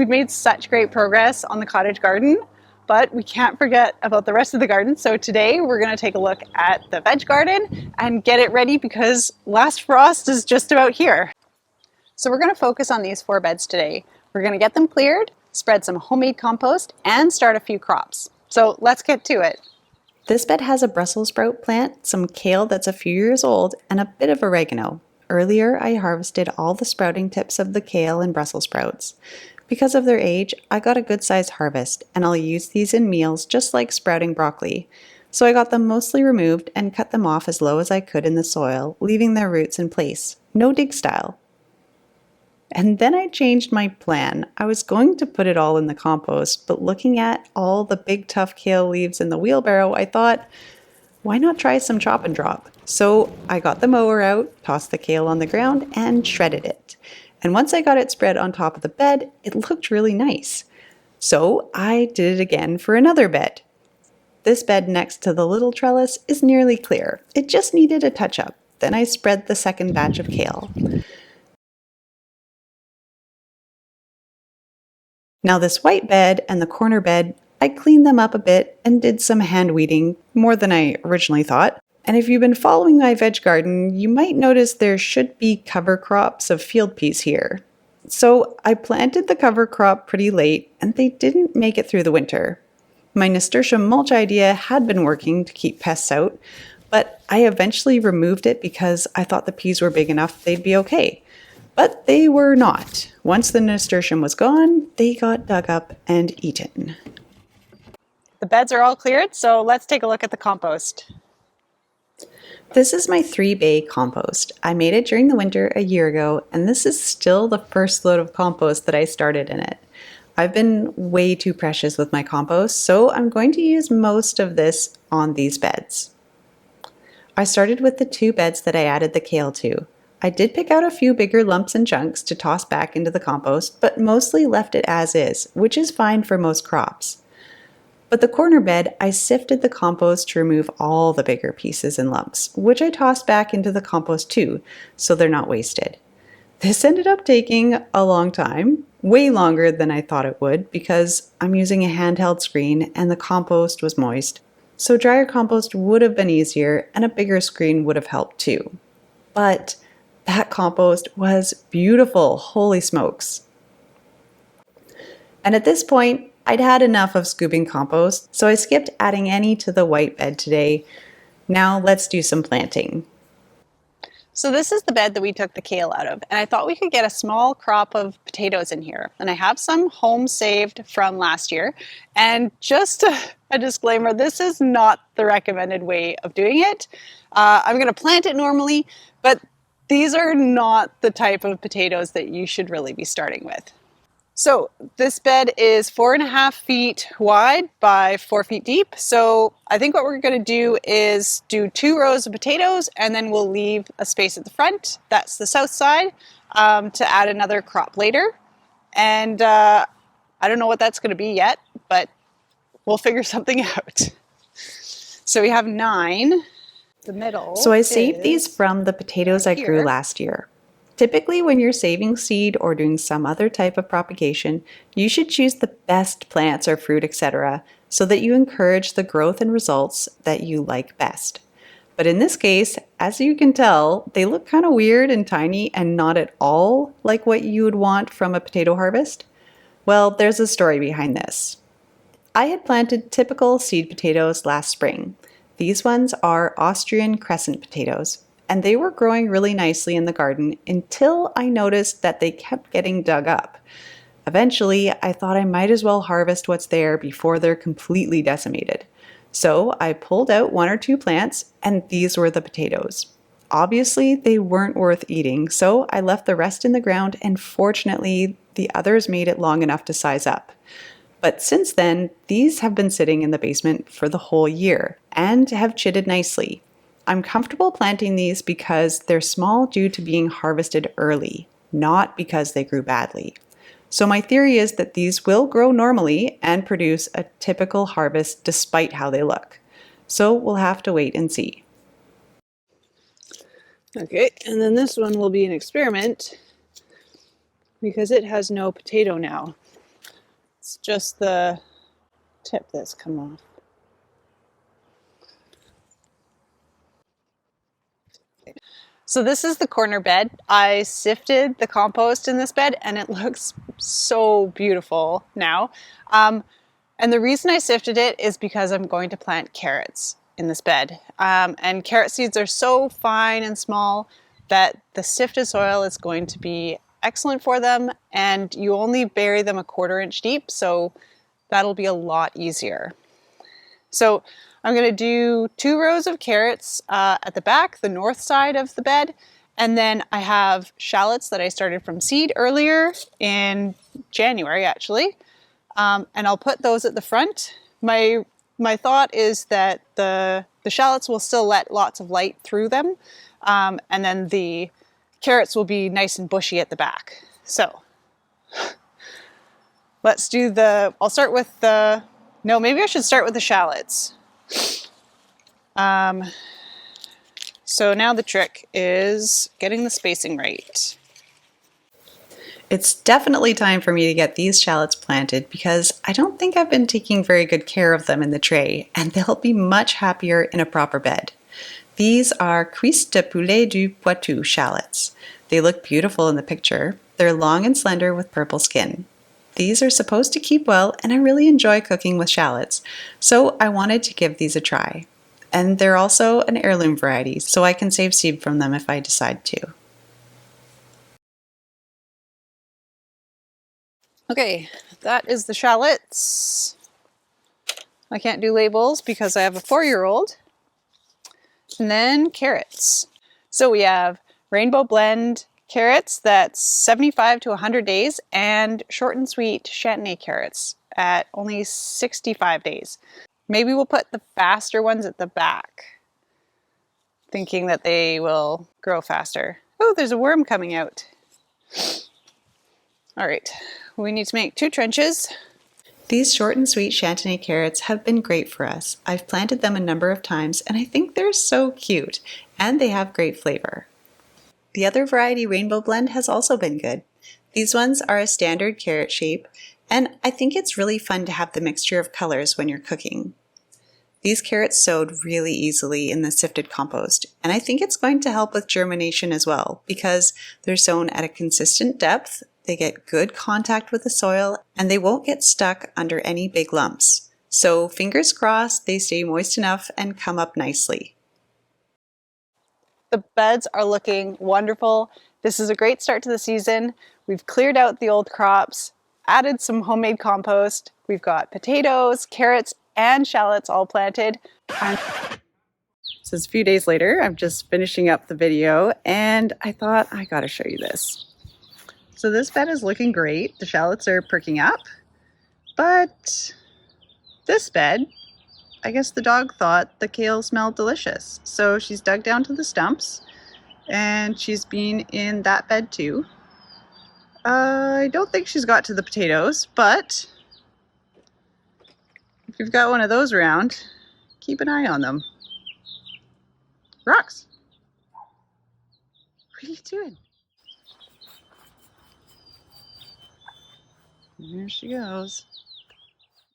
We've made such great progress on the cottage garden, but we can't forget about the rest of the garden. So today we're going to take a look at the veg garden and get it ready because last frost is just about here. So we're going to focus on these 4 beds today. We're going to get them cleared, spread some homemade compost, and start a few crops. So let's get to it. This bed has a Brussels sprout plant, some kale that's a few years old, and a bit of oregano. Earlier, I harvested all the sprouting tips of the kale and Brussels sprouts. Because of their age, I got a good size harvest, and I'll use these in meals just like sprouting broccoli. So I got them mostly removed and cut them off as low as I could in the soil, leaving their roots in place. No dig style. And then I changed my plan. I was going to put it all in the compost, but looking at all the big tough kale leaves in the wheelbarrow, I thought, why not try some chop and drop? So I got the mower out, tossed the kale on the ground, and shredded it. And once I got it spread on top of the bed, it looked really nice. So I did it again for another bed. This bed next to the little trellis is nearly clear. It just needed a touch-up. Then I spread the second batch of kale. Now this white bed and the corner bed, I cleaned them up a bit and did some hand weeding, more than I originally thought. And if you've been following my veg garden, you might notice there should be cover crops of field peas here. So I planted the cover crop pretty late and they didn't make it through the winter. My nasturtium mulch idea had been working to keep pests out, but I eventually removed it because I thought the peas were big enough they'd be okay. But they were not. Once the nasturtium was gone, they got dug up and eaten. The beds are all cleared, so let's take a look at the compost. This is my 3-bay compost. I made it during the winter a year ago, and this is still the first load of compost that I started in it. I've been way too precious with my compost, so I'm going to use most of this on these beds. I started with the 2 beds that I added the kale to. I did pick out a few bigger lumps and chunks to toss back into the compost, but mostly left it as is, which is fine for most crops. But the corner bed, I sifted the compost to remove all the bigger pieces and lumps, which I tossed back into the compost too, so they're not wasted. This ended up taking a long time, way longer than I thought it would, because I'm using a handheld screen and the compost was moist. So drier compost would have been easier and a bigger screen would have helped too. But that compost was beautiful, holy smokes. And at this point, I'd had enough of scooping compost, so I skipped adding any to the white bed today. Now let's do some planting. So this is the bed that we took the kale out of, and I thought we could get a small crop of potatoes in here. And I have some home saved from last year. And just a disclaimer, this is not the recommended way of doing it. I'm going to plant it normally, but these are not the type of potatoes that you should really be starting with. So this bed is 4.5 feet wide by 4 feet deep. So I think what we're going to do is do 2 rows of potatoes and then we'll leave a space at the front. That's the south side to add another crop later. And I don't know what that's going to be yet, but we'll figure something out. So we have 9. The middle. So I saved these from the potatoes I grew last year. Typically, when you're saving seed or doing some other type of propagation, you should choose the best plants or fruit, etc., so that you encourage the growth and results that you like best. But in this case, as you can tell, they look kind of weird and tiny and not at all like what you would want from a potato harvest. Well, there's a story behind this. I had planted typical seed potatoes last spring. These ones are Austrian crescent potatoes, and they were growing really nicely in the garden until I noticed that they kept getting dug up. Eventually, I thought I might as well harvest what's there before they're completely decimated. So I pulled out 1 or 2 plants, and these were the potatoes. Obviously, they weren't worth eating, so I left the rest in the ground, and fortunately, the others made it long enough to size up. But since then, these have been sitting in the basement for the whole year and have chitted nicely. I'm comfortable planting these because they're small due to being harvested early, not because they grew badly. So my theory is that these will grow normally and produce a typical harvest despite how they look. So we'll have to wait and see. Okay, and then this one will be an experiment because it has no potato now. It's just the tip that's come off. So this is the corner bed. I sifted the compost in this bed and it looks so beautiful now. And the reason I sifted it is because I'm going to plant carrots in this bed. And carrot seeds are so fine and small that the sifted soil is going to be excellent for them, and you only bury them 1/4 inch deep, so that'll be a lot easier. So I'm going to do 2 rows of carrots at the back, the north side of the bed, and then I have shallots that I started from seed earlier in January actually, and I'll put those at the front. My thought is that the shallots will still let lots of light through them, and then the carrots will be nice and bushy at the back. So let's do I'll start with no, maybe I should start with the shallots. So now the trick is getting the spacing right. It's definitely time for me to get these shallots planted because I don't think I've been taking very good care of them in the tray, and they'll be much happier in a proper bed. These are cuisses de poulet du Poitou shallots. They look beautiful in the picture. They're long and slender with purple skin. These are supposed to keep well, and I really enjoy cooking with shallots, so I wanted to give these a try. And they're also an heirloom variety, so I can save seed from them if I decide to. Okay, that is the shallots. I can't do labels because I have a 4-year-old. And then carrots. So we have rainbow blend carrots, that's 75 to 100 days, and short and sweet Chantenay carrots at only 65 days. Maybe we'll put the faster ones at the back, thinking that they will grow faster. Oh, there's a worm coming out. All right, we need to make 2 trenches. These short and sweet Chantenay carrots have been great for us. I've planted them a number of times and I think they're so cute, and they have great flavor. The other variety, Rainbow Blend, has also been good. These ones are a standard carrot shape, and I think it's really fun to have the mixture of colors when you're cooking. These carrots sowed really easily in the sifted compost, and I think it's going to help with germination as well because they're sown at a consistent depth, they get good contact with the soil, and they won't get stuck under any big lumps. So fingers crossed they stay moist enough and come up nicely. The beds are looking wonderful. This is a great start to the season. We've cleared out the old crops, added some homemade compost. We've got potatoes, carrots, and shallots all planted. So it's a few days later. I'm just finishing up the video and I thought I gotta show you this. So this bed is looking great. The shallots are perking up, but this bed, I guess the dog thought the kale smelled delicious. So she's dug down to the stumps and she's been in that bed too. I don't think she's got to the potatoes, but if you've got one of those around, keep an eye on them. Rocks! What are you doing? There she goes.